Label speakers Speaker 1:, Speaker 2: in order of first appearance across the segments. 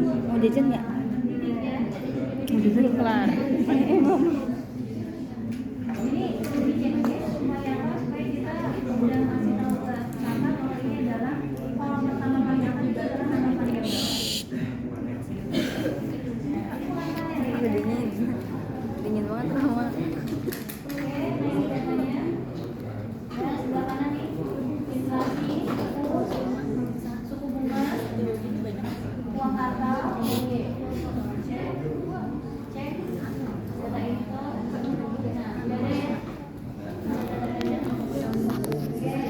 Speaker 1: Mau jajan nggak? Mau jajan kelar. Dingin banget mama.
Speaker 2: Uang kartal, cek,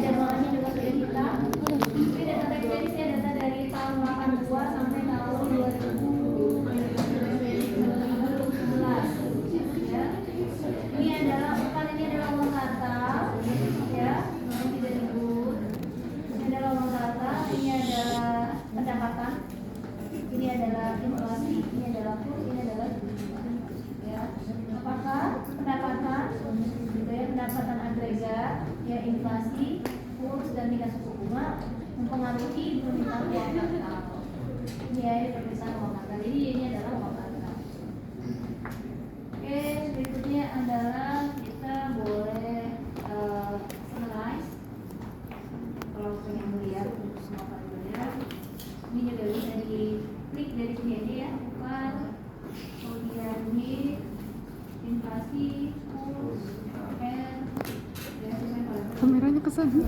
Speaker 2: jadwalnya juga sudah kita. Ini data teknisnya data dari tahun 82 sampai tahun 2011. Ya. Ini adalah uang kartal, ya, tidak disebut. Ini adalah uang kartal, ini adalah pendapatan. Ini adalah inflasi, ini adalah kurs, ini adalah ya. Apakah pendapatan, gitu ya, pendapatan agregat, ya inflasi, kurs dan tingkat suku bunga mempengaruhi permintaan uang kartal. Ini ya permintaan uang kartal. Jadi ini adalah uang kartal. Oke, berikutnya adalah kita boleh summarize. Kalau pengen melihat untuk semua kalian, ini juga bisa diklik dari sini aja ya. Kemudian di inflasi, kurs,
Speaker 1: Kameranya ke sana.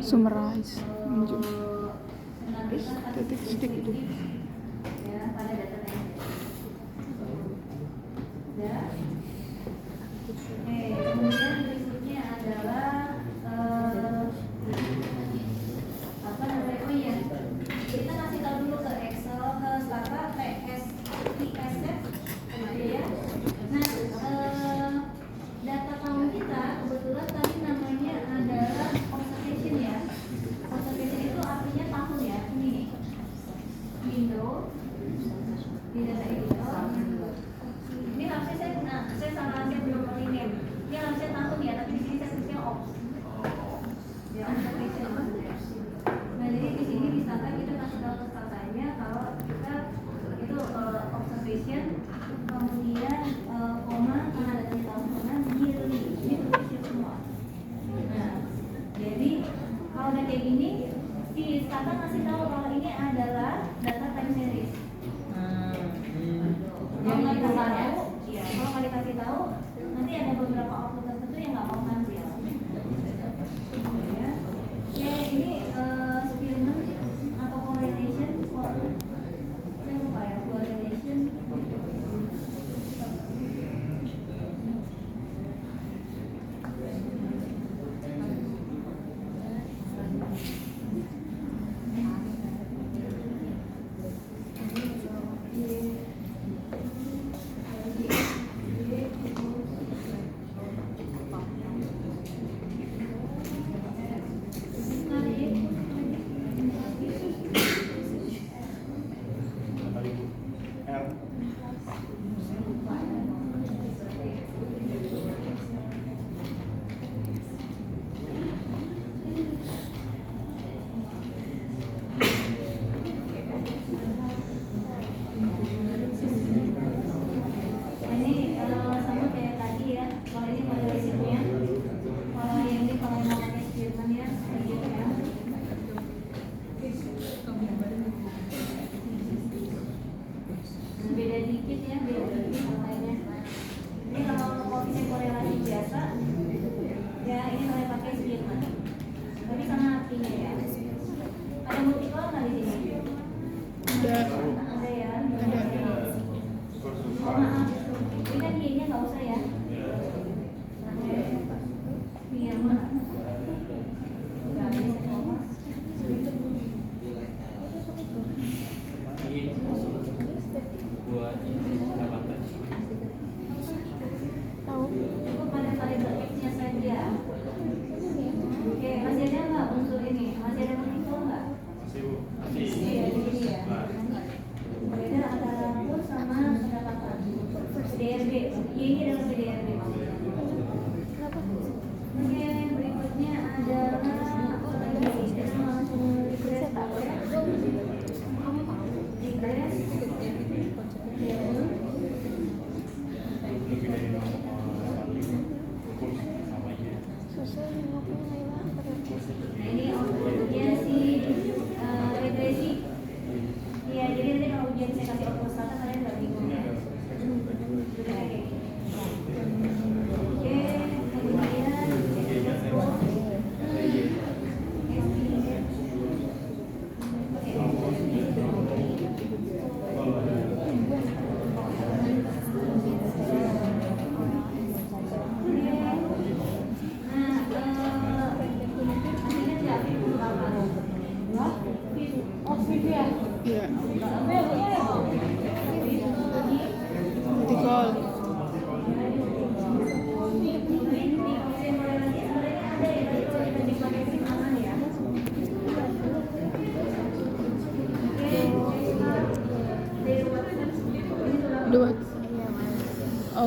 Speaker 1: Summarize. Titik itu.
Speaker 2: Ya, pada data teknis. Ya. Oke, kemudian berikutnya adalah apa namanya? Oh iya, kita kasih tahu dulu ke Excel, ke Stata, PS, ISF, gitu ya. Nah, data tahun kita kebetulan tadi namanya adalah observation ya. Observation itu artinya tahun ya, ini nih. Windows.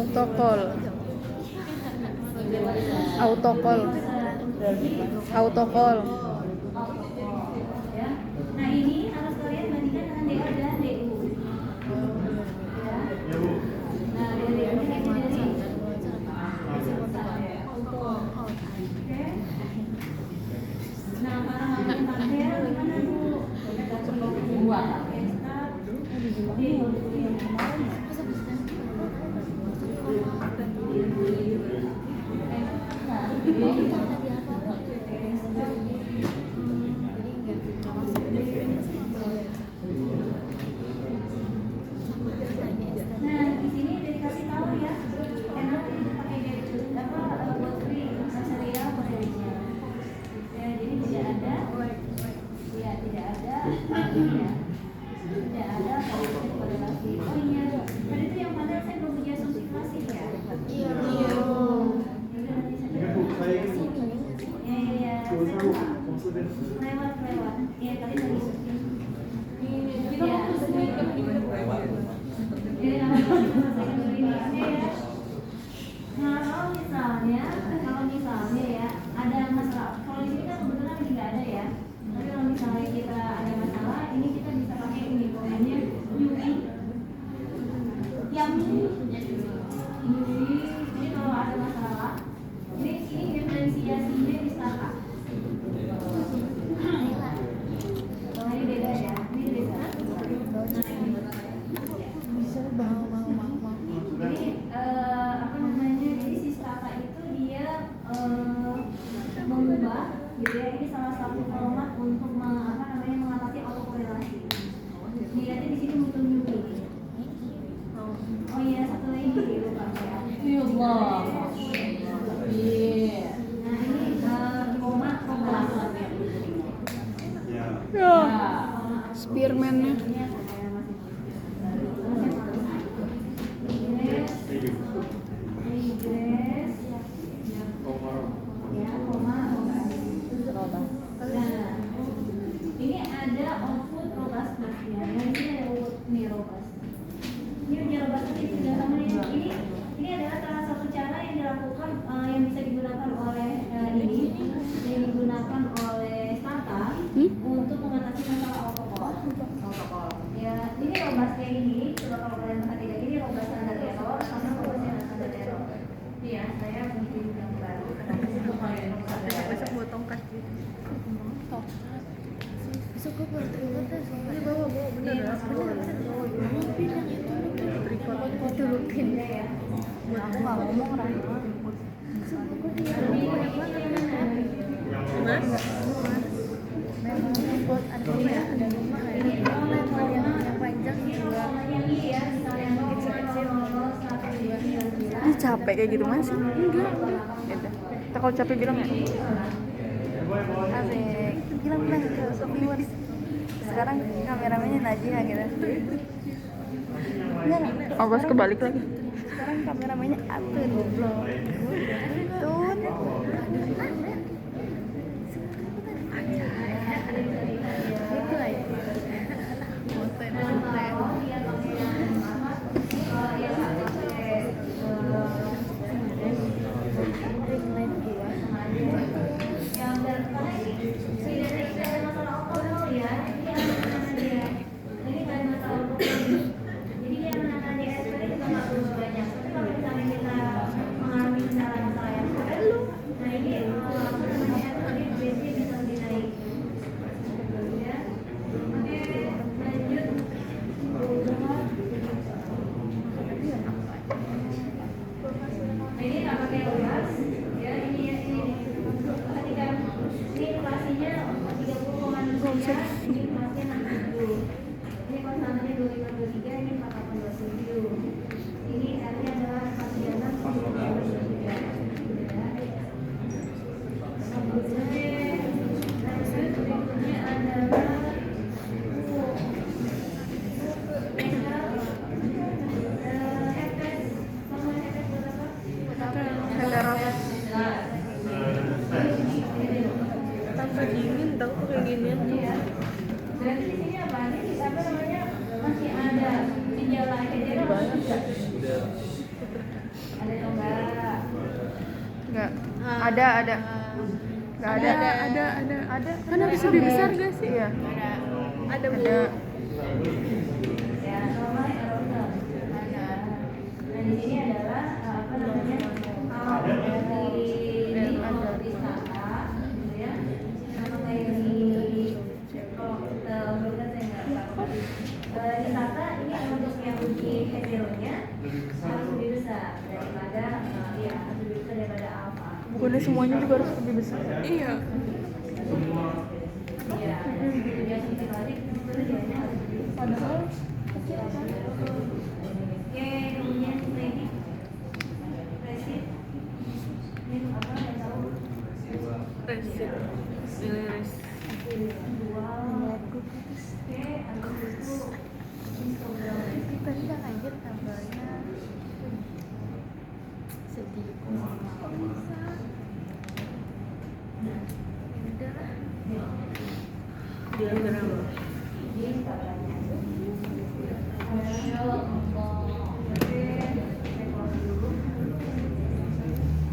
Speaker 1: Autocall. Autocall. Autocall.
Speaker 2: Ya. Nah ini harus kalian bandingkan dengan DA dan DU. Ya. Nah dari ini dari Oke. Nah para halaman tabel gimana Bu? Kita coba buat Nah, di sini udah dikasih tahu ya. Enak pakai buat free serial Indonesia. Ya, jadi tidak ada. Ya, tidak ada. Ya. Tidak ada korelasi. Oh iya, tadi itu yang padahal saya belum punya substitusi ya. Iya. Iya. Lewat. Iya, tadi tadi. Nah, kalau misalnya ya ada masalah, kalau di sini kan kebetulan lagi nggak ada ya. Tapi kalau misalnya kita ada masalah, ini kita bisa pakai ini komennya UI. Yang UI. Jadi kalau ada masalah, ini diferensiasinya di startup. Nah, ini beda ya. Ini beda. Jadi apa namanya? Jadi si strata itu dia mengubah, gitu ya. Ini salah satu format untuk mengatasi autokorelasi. Dilihatnya di sini muncul nyubi. Oh iya, satu lagi lupa ya. Allah. Iya. Nah ini koma.
Speaker 1: Ya. Spearman-nya.
Speaker 2: Ini ada output robust ya. Ini ada output nih robust. Ini robust ini sudah sama ini adalah salah satu cara yang dilakukan yang bisa digunakan oleh yang digunakan oleh startup untuk mengatasi masalah autocall. Ya, ini robust kayak ini. Coba kalau kalian perhatikan ini robust standar error sama robust yang standar error. Iya, saya mungkin yang baru.
Speaker 1: Besok buat tongkat gitu.
Speaker 3: Besok gue baru terima tes. Ini bawa bener ya? Bener. Pindah itu rutin.
Speaker 1: Buat aku nggak ngomong orang.
Speaker 3: Sumpah gue dia banyak banget kan.
Speaker 1: Mas?
Speaker 3: Memang buat ada rumah yang panjang juga.
Speaker 1: Ini capek kayak gitu Mas? Enggak. Kita kalau capek bilang ya.
Speaker 3: Asik. Bilang ke viewers. Sekarang kameramennya Najia gitu. Enggak.
Speaker 1: Awas kebalik lagi.
Speaker 3: Sekarang kameramennya Atun goblok. Tun. Itu aja.
Speaker 1: Tanpa dingin tau kayak ginian tuh.
Speaker 2: Berarti di sini apa? Ini apa namanya? Masih ada gejala
Speaker 1: Enggak.
Speaker 3: Ah.
Speaker 1: Ada. Enggak ada. Ada. Kan harus lebih besar gak sih? Iya.
Speaker 3: Ada Bu.
Speaker 1: Ada.
Speaker 2: Ya, normal erosion. Ada. Nah, di sini adalah apa namanya? Di Wisata, gitu ya. Sama kayak di kalau kita udah saya nggak tahu. Di Wisata ini untuk yang uji hasilnya harus lebih besar daripada harus lebih besar daripada alpha.
Speaker 1: Bukannya semuanya juga harus lebih besar?
Speaker 3: Iya.
Speaker 2: Iya. Biasa kita aja kerjanya harus lebih besar. Oke, kemudian lagi resit. Ini apa yang tahu?
Speaker 3: Resit. Nilai resit.
Speaker 2: Oke, habis itu histogram.
Speaker 3: Tadi kan lanjut tambahnya sedih. Kok bisa? Udah lah. Diagram.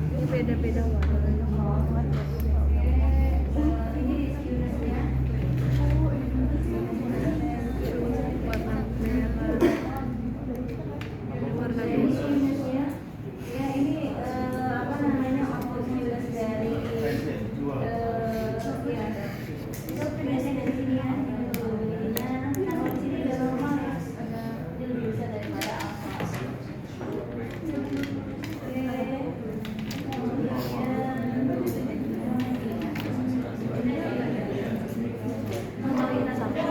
Speaker 3: Ini beda-beda warna. Warna merah. Warna biru.
Speaker 2: Ya ini apa namanya opportunitas dari biasanya dari sini ya ininya kalau di sini udah normal ya dia lebih besar daripada alpha. Normalitas apa?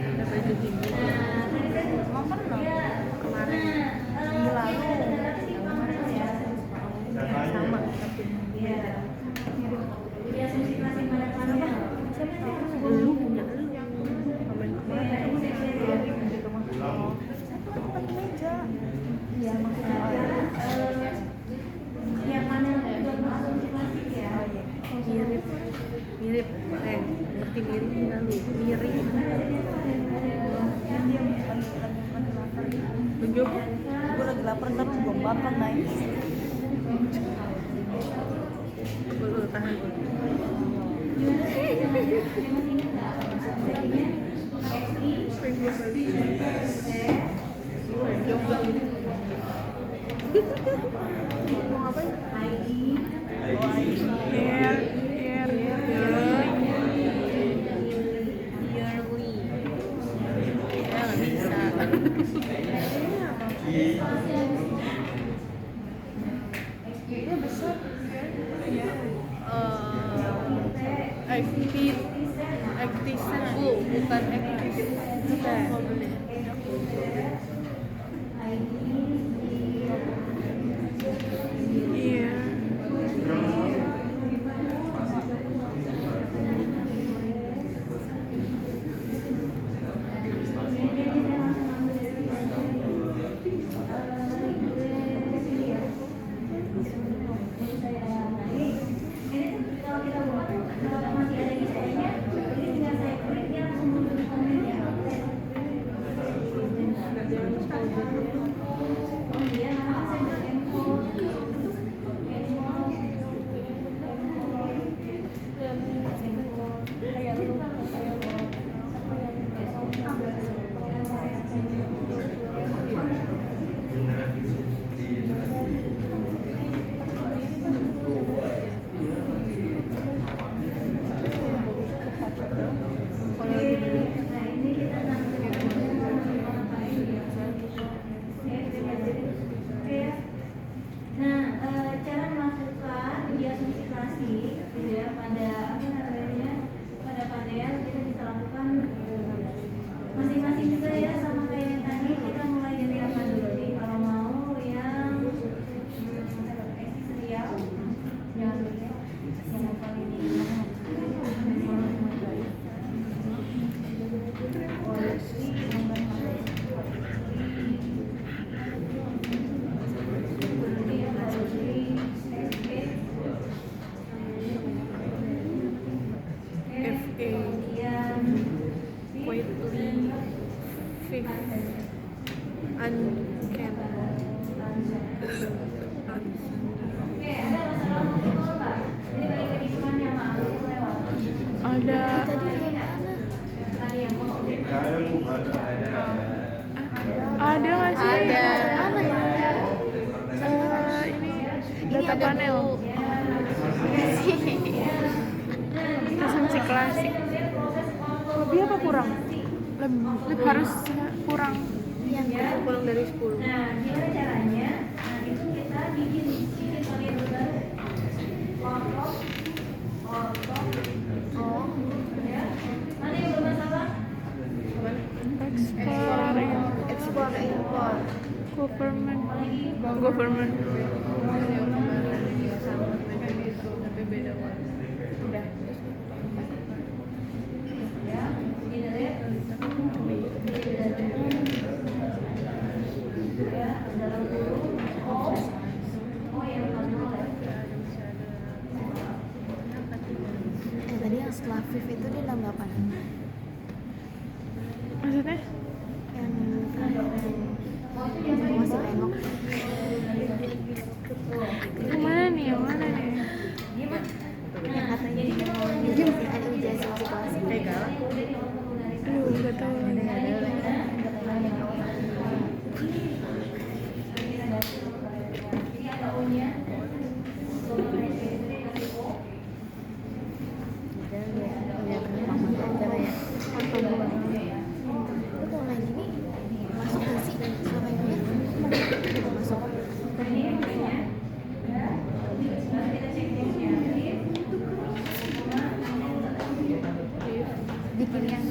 Speaker 3: Ada baju tinggi.
Speaker 2: Emang pernah?
Speaker 3: Kemarin.
Speaker 2: Minggu lalu.
Speaker 3: Sama tapi
Speaker 2: Iya. Jadi asumsi masing pada kelasnya.
Speaker 3: lu punya lu yang komen kemarin.
Speaker 2: Iya, maksudnya yang mana buat asumsi masing ya?
Speaker 3: Mirip ngerti mirip nggak lu? Mirip tunjuk
Speaker 1: Gue lagi lapar ntar lu belum makan naik.
Speaker 3: lu tahan mau ngapain? Aktisan bu, bukan aktis. Oh, boleh. Iya.
Speaker 2: Oke, ada masalah betul nggak? Ini balik lagi kemana maaf aku lewat.
Speaker 1: Ada
Speaker 2: Tadi yang mau
Speaker 1: ada nggak sih?
Speaker 3: Ada.
Speaker 1: Apa ya? Ini data panel. Asumsi klasik. Lebih apa kurang? Lebih harus kurang.
Speaker 3: yang kurang dari 10.
Speaker 2: Nah, gimana caranya? Nah, itu kita bikin variabel baru. Ortok, ya. Mana yang bermasalah?
Speaker 1: Ekspor,
Speaker 3: impor
Speaker 1: government.
Speaker 3: tapi beda warna.
Speaker 1: Udah.
Speaker 2: Ya, ini deh. Ya, dalam kurung. Yang kontrol ya.
Speaker 3: Tadi yang setelah Viv itu dia nambah apa?
Speaker 1: Maksudnya?
Speaker 3: Yang terakhir yang masih nengok.
Speaker 1: Yang mana nih?
Speaker 3: Yang katanya ada ujian situasi.
Speaker 1: Aduh, nggak tahu.
Speaker 3: Bikin yang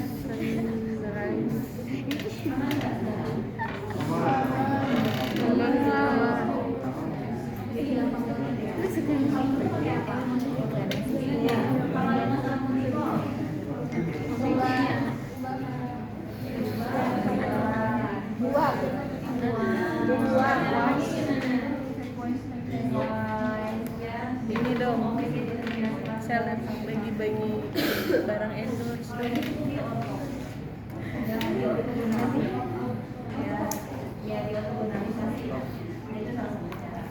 Speaker 1: Ini dong. Seleb bagi-bagi barang endorse dong.
Speaker 2: Ya, dia organisasi. Nah, itu salah satu cara.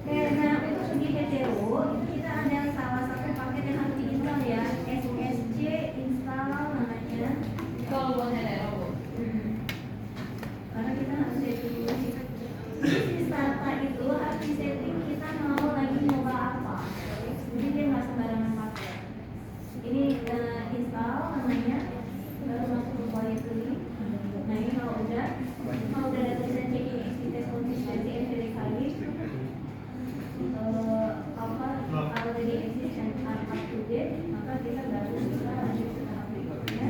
Speaker 2: Nah, untuk segi PTU, itu kita ada salah satu paket yang harus diinstal ya, SSC install namanya. Kalau buat karena kita harus setting dulu sih. Di Stata itu harus disetting kita mau lagi nyoba apa. Jadi dia nggak sembarangan pakai. Ini install namanya, baru masuk ke quality. Nah ini kalau udah ada tulisan checking activities consistency and verify. Already exist and are up to date, maka kita baru bisa lanjut ke tahap berikutnya.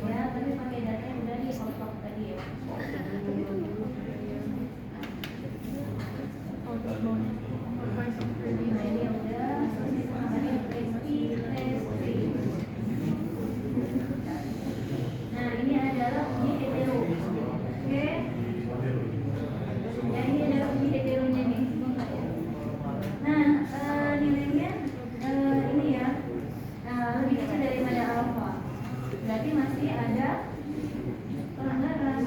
Speaker 2: Ya, tapi pakai data yang udah di outlook tadi ya. Nah ini yang udah selesai kemarin testing. Nah ini adalah uji hetero. Oke. Ya ini adalah uji heteronya nih. Nah nilainya ini ya lebih kecil daripada alpha. Berarti masih ada pelanggaran.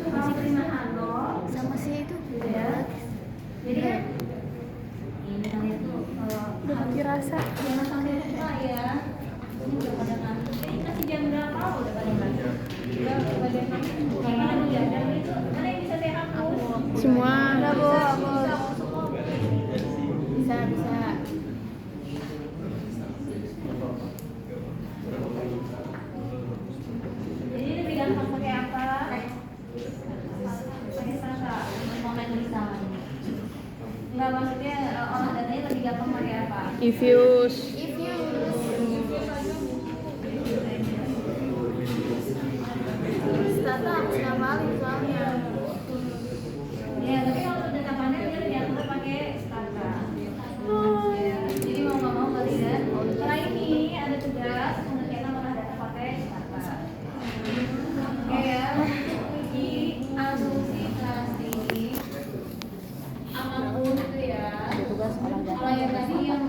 Speaker 2: Kalau perimaan lo
Speaker 3: sama si itu
Speaker 2: ya. Jadi kan ini kalian tuh
Speaker 1: Udah mati rasa.
Speaker 2: jangan sampai lupa ya. Ini udah pada ngantuk. Ini masih jam berapa? Udah pada ngantuk. Udah pada ngantuk. Mana yang diadam itu? Mana yang bisa saya hapus?
Speaker 1: Semua.
Speaker 3: bisa
Speaker 2: Jadi lebih gampang pakai apa? Pakai Stata. Komen tulisan. Enggak, maksudnya olah datanya lebih gampang pakai apa?
Speaker 1: Ifuse.
Speaker 3: Stata harus ngapalin soalnya.
Speaker 2: Ya, tapi kalau untuk data panel dia lebih atur pakai Stata. Ya, jadi mau nggak mau kalian. Setelah ini ada tugas mengerjakan olah data pakai Stata. Oke ya, di asumsi klasik apapun itu ya.
Speaker 3: Tugas olah data.
Speaker 2: Kalau yang tadi yang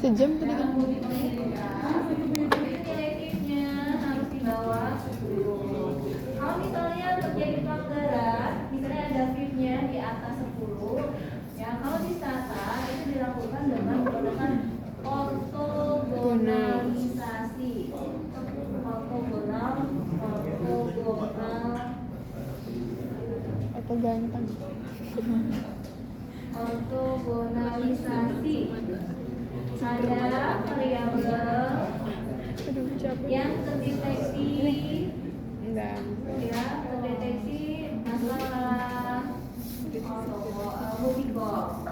Speaker 1: Sejam tadi kan.
Speaker 2: itu nilai
Speaker 1: ganteng.
Speaker 2: Ortogonalisasi ada variabel
Speaker 1: Aduh, capek.
Speaker 2: yang terdeteksi
Speaker 1: Enggak.
Speaker 2: ya, terdeteksi masalah multiple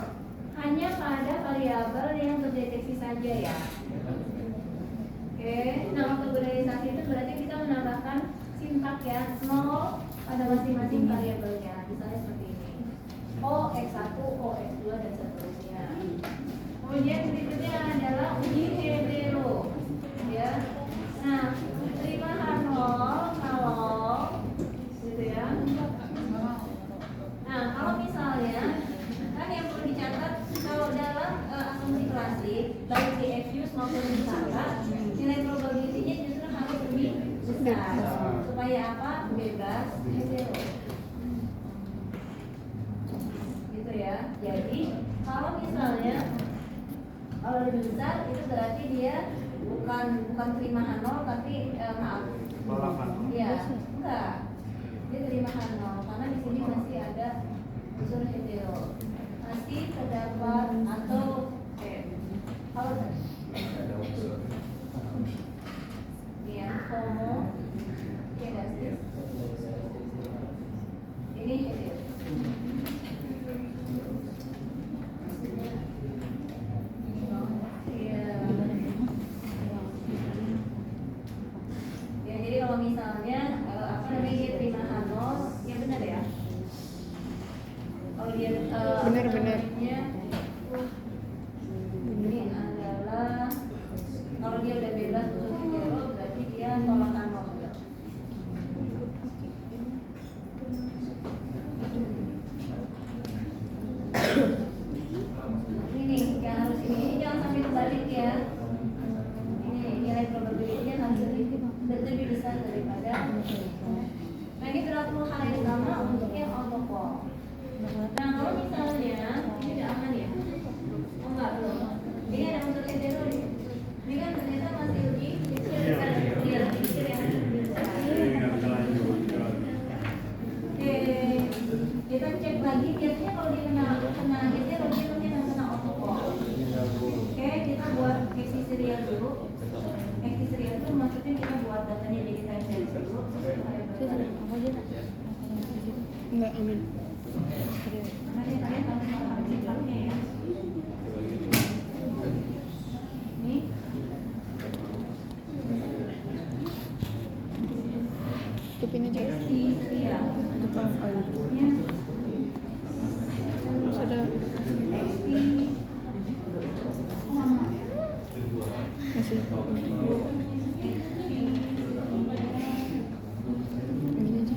Speaker 2: hanya pada variabel yang terdeteksi saja ya. Oke, nah ortogonalisasi itu berarti kita menambahkan sintak ya, 0 pada masing-masing variabelnya. Misalnya seperti ini, O X1, O X2 dan seterusnya. Kemudian berikutnya adalah uji hetero ya. Nah, terima H0 kalau gitu ya. Nah, kalau misalnya kan yang perlu dicatat kalau dalam asumsi klasik baik di Fuse maupun di Saka, nilai probability-nya justru harus lebih besar supaya apa? Bebas hetero. Gitu ya. Jadi kalau misalnya kalau lebih besar itu berarti dia bukan terima H0 tapi maaf. Iya, enggak. Dia terima H0 karena di sini masih ada unsur hetero. Masih terdapat atau kalau ya homo ya enggak sih? Ini hetero. Ya, jadi kalau misalnya apa namanya dia terima H0, ya benar ya. Kalau dia
Speaker 1: Benar.
Speaker 2: ini adalah kalau dia udah bebas unsur hetero berarti dia tolak H0. Ini yang harus ini jangan sampai terbalik ya. Ini nilai probability-nya harus lebih besar daripada. Nah ini berlaku hal yang sama untuk yang autopol. Nah kalau misalnya ini udah aman ya? Oh enggak belum. Ini ada unsur hetero nih. Ini kan ternyata masih lebih kecil daripada dia lebih kecil yang lebih besar. Oke, kita cek lagi. Biasanya kalau dia kena hetero dia kena autopol. Oke, kita buat eksi serial dulu. Eksi serial itu maksudnya kita buat datanya jadi time series dulu.
Speaker 1: Enggak, amin.
Speaker 2: Nanti kalian harus simpelnya ya. Ini
Speaker 1: Tutupin aja.
Speaker 2: eksi serial.
Speaker 1: Depan air.
Speaker 2: Ya.
Speaker 1: Sudah.
Speaker 2: Eksi.
Speaker 1: Masih. Ini aja.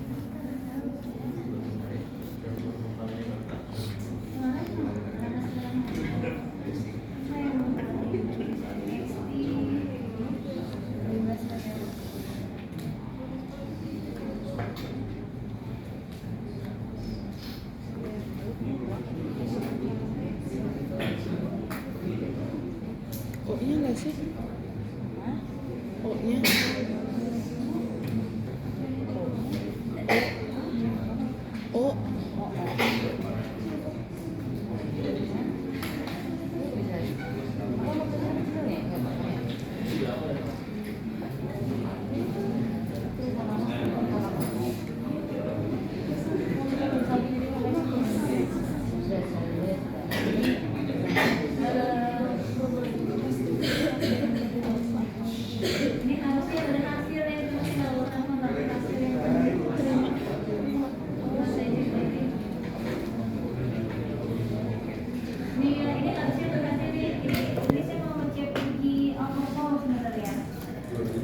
Speaker 1: O-nya nggak sih? O-nya. O.
Speaker 2: Ini harusnya berhasil ya, tapi kalau sama nggak berhasil ya. Ini harusnya berhasil nih. Ini saya mau ngecek di autopol sebenarnya.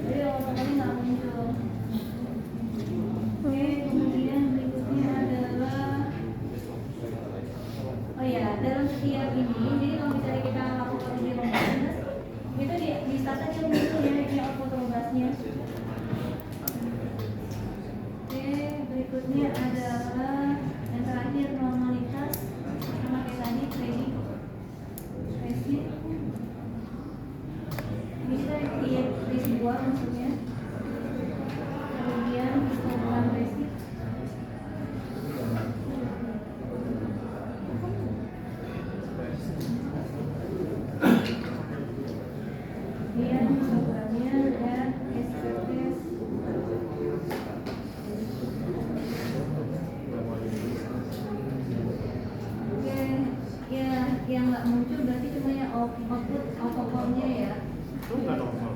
Speaker 2: Jadi autopolnya nggak muncul. Oke, kemudian berikutnya adalah oh ya, dalam setiap ini, jadi kalau misalnya kita lakukan uji robustness, itu di startnya dia muncul ya, ini output robustnya. Oke, berikutnya adalah yang terakhir normalitas, sama kayak tadi, trading. Ini kita lihat residual maksudnya. Kemudian histogram basic. nggak muncul berarti cuma ya output output-nya ya.
Speaker 4: Itu nggak normal.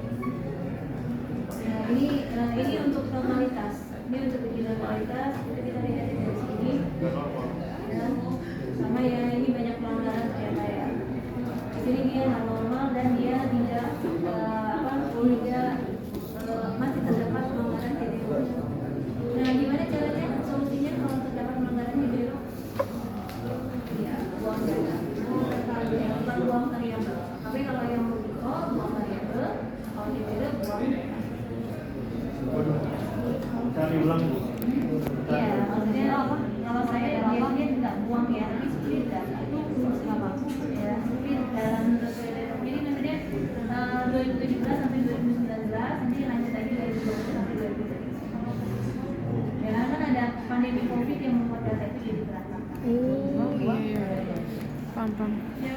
Speaker 2: Nah, ini untuk normalitas. Ini untuk uji normalitas. Itu kita lihat dari sini.
Speaker 4: Nggak normal.
Speaker 2: Ya, sama ya ini banyak pelanggaran ternyata ya. Di sini dia nggak normal dan dia tidak masih terdapat pelanggaran video. Nah, gimana caranya solusinya kalau terdapat pelanggaran video? Ya, buang data. Bukan buang variabel. Tapi kalau yang mau default buang variabel, kalau tidak buang data.
Speaker 4: Cari ulang Bu.
Speaker 2: Ya, maksudnya kalau saya biasanya tidak buang ya, tapi split data itu nggak apa-apa. Ya, split dalam sesuai data. Jadi maksudnya 2017 sampai 2019, nanti lanjut lagi 2020 sampai 2021. Ya, kan ada pandemi COVID yang membuat data itu jadi berantakan.
Speaker 1: Oh iya. Paham.
Speaker 2: Ya,